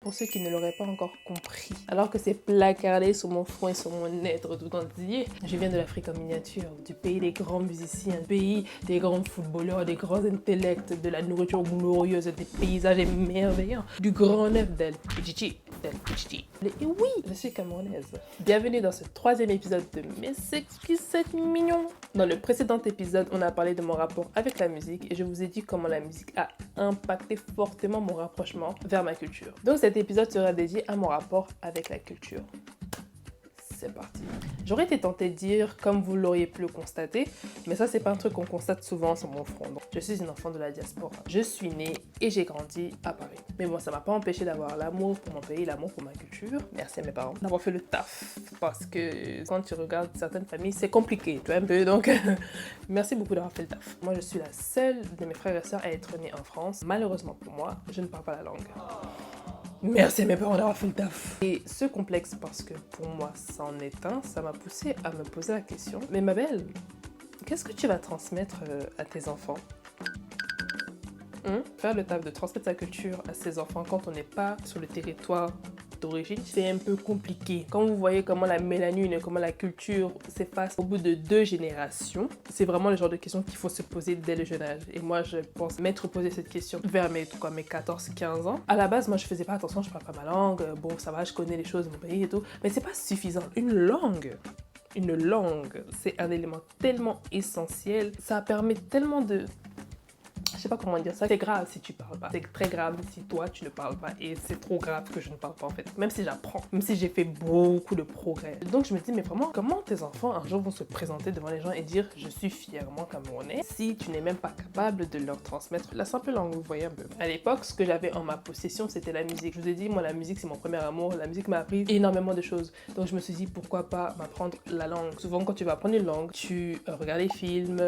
pour ceux qui ne l'auraient pas encore compris. Alors que c'est placardé sur mon front et sur mon être tout entier, je viens de l'Afrique en miniature, du pays des grands musiciens, du pays des grands footballeurs, des grands intellects, de la nourriture glorieuse, des paysages émerveillants, du grand œuf d'El Pichichi. Et oui, je suis camerounaise. Bienvenue dans ce 3e épisode de Mais c'est qui c'est mignon. Dans le précédent épisode, on a parlé de mon rapport avec la musique et je vous ai dit comment la musique a impacté fortement mon rapprochement vers ma culture. Donc cet épisode sera dédié à mon rapport avec la culture. C'est parti. J'aurais été tentée de dire, comme vous l'auriez pu le constater, mais ça c'est pas un truc qu'on constate souvent sur mon front. Donc, je suis une enfant de la diaspora. Je suis née et j'ai grandi à Paris. Mais bon, ça m'a pas empêché d'avoir l'amour pour mon pays, l'amour pour ma culture. Merci à mes parents d'avoir fait le taf. Parce que quand tu regardes certaines familles, c'est compliqué, tu vois un peu. Donc, merci beaucoup d'avoir fait le taf. Moi, je suis la seule de mes frères et sœurs à être née en France. Malheureusement pour moi, je ne parle pas la langue. Merci à mes parents d'avoir fait le taf. Et ce complexe, parce que pour moi, ça en est un, ça m'a poussé à me poser la question. Mais ma belle, qu'est-ce que tu vas transmettre à tes enfants ? Faire le taf de transmettre sa culture à ses enfants quand on n'est pas sur le territoire d'origine, c'est un peu compliqué. Quand vous voyez comment la mélanine et comment la culture s'efface au bout de 2 générations, c'est vraiment le genre de question qu'il faut se poser dès le jeune âge. Et moi, je pense m'être posé cette question vers mes 14-15 ans. À la base, moi, je faisais pas attention, je parle pas ma langue. Bon, ça va, je connais les choses de mon pays et tout. Mais c'est pas suffisant. Une langue, c'est un élément tellement essentiel. Ça permet tellement de... Je sais pas comment dire ça, c'est grave si tu parles pas. C'est très grave si toi tu ne parles pas et c'est trop grave que je ne parle pas en fait. Même si j'apprends, même si j'ai fait beaucoup de progrès. Donc je me dis mais vraiment comment tes enfants un jour vont se présenter devant les gens et dire je suis fièrement camerounais si tu n'es même pas capable de leur transmettre la simple langue, vous voyez un peu. À l'époque, ce que j'avais en ma possession c'était la musique. Je vous ai dit moi la musique c'est mon premier amour, la musique m'a appris énormément de choses. Donc je me suis dit pourquoi pas m'apprendre la langue. Souvent quand tu vas apprendre une langue, tu regardes des films,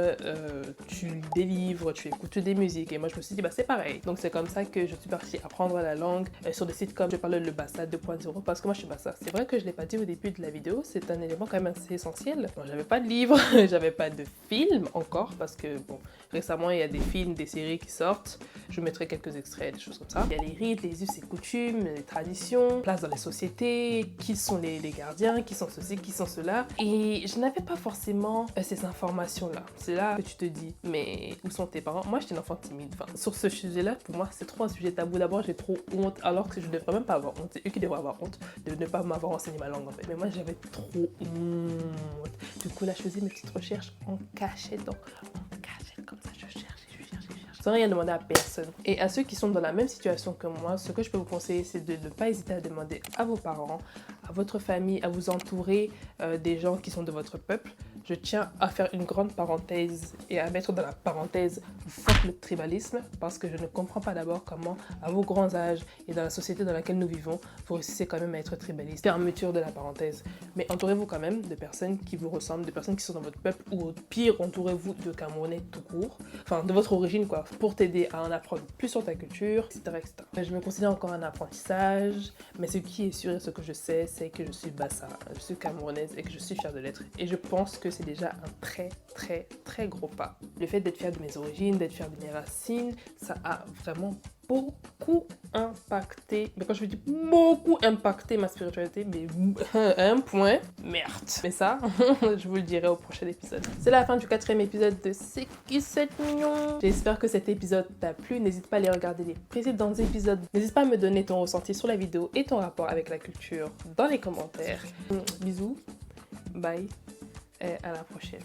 tu lis des livres, tu écoutes des musique et moi je me suis dit bah c'est pareil. Donc c'est comme ça que je suis partie apprendre la langue sur des sites comme je parle le Bassa 2.0 parce que moi je suis Bassa. C'est vrai que je l'ai pas dit au début de la vidéo, c'est un élément quand même assez essentiel. Bon, j'avais pas de livre, j'avais pas de film encore parce que bon récemment il y a des films, des séries qui sortent. Je vous mettrai quelques extraits, des choses comme ça. Il y a les rites, les us et coutumes, les traditions, place dans les sociétés, qui sont les gardiens, qui sont ceci, qui sont cela. Et je n'avais pas forcément ces informations-là. C'est là que tu te dis mais où sont tes parents? Moi j'étais une enfant timide. Enfin, sur ce sujet-là, pour moi, c'est trop un sujet tabou. D'abord, j'ai trop honte, alors que je ne devrais même pas avoir honte. C'est eux qui devraient avoir honte de ne pas m'avoir enseigné ma langue, en fait. Mais moi, j'avais trop honte. Du coup, là, je faisais mes petites recherches en cachette. Donc, en cachette, comme ça, je cherche. Sans rien demander à personne. Et à ceux qui sont dans la même situation que moi, ce que je peux vous conseiller, c'est de ne pas hésiter à demander à vos parents, à votre famille, à vous entourer des gens qui sont de votre peuple. Je tiens à faire une grande parenthèse et à mettre dans la parenthèse fuck le tribalisme parce que je ne comprends pas d'abord comment, à vos grands âges et dans la société dans laquelle nous vivons, vous réussissez quand même à être tribaliste. Fermeture de la parenthèse. Mais entourez-vous quand même de personnes qui vous ressemblent, de personnes qui sont dans votre peuple ou au pire, entourez-vous de Camerounais tout court, enfin de votre origine quoi, pour t'aider à en apprendre plus sur ta culture, etc. Je me considère encore en apprentissage, mais ce qui est sûr et ce que je sais, c'est que je suis Bassa, je suis camerounaise et que je suis fière de l'être. Et je pense que c'est déjà un très gros pas. Le fait d'être fière de mes origines, d'être fière de mes racines, ça a vraiment beaucoup impacté, mais quand je dis beaucoup impacté ma spiritualité, mais à un point, merde. Mais ça, je vous le dirai au prochain épisode. C'est la fin du 4e épisode de C'est qui c'est mignon. J'espère que cet épisode t'a plu. N'hésite pas à aller regarder les précédents épisodes. N'hésite pas à me donner ton ressenti sur la vidéo et ton rapport avec la culture dans les commentaires. Bisous, bye et à la prochaine.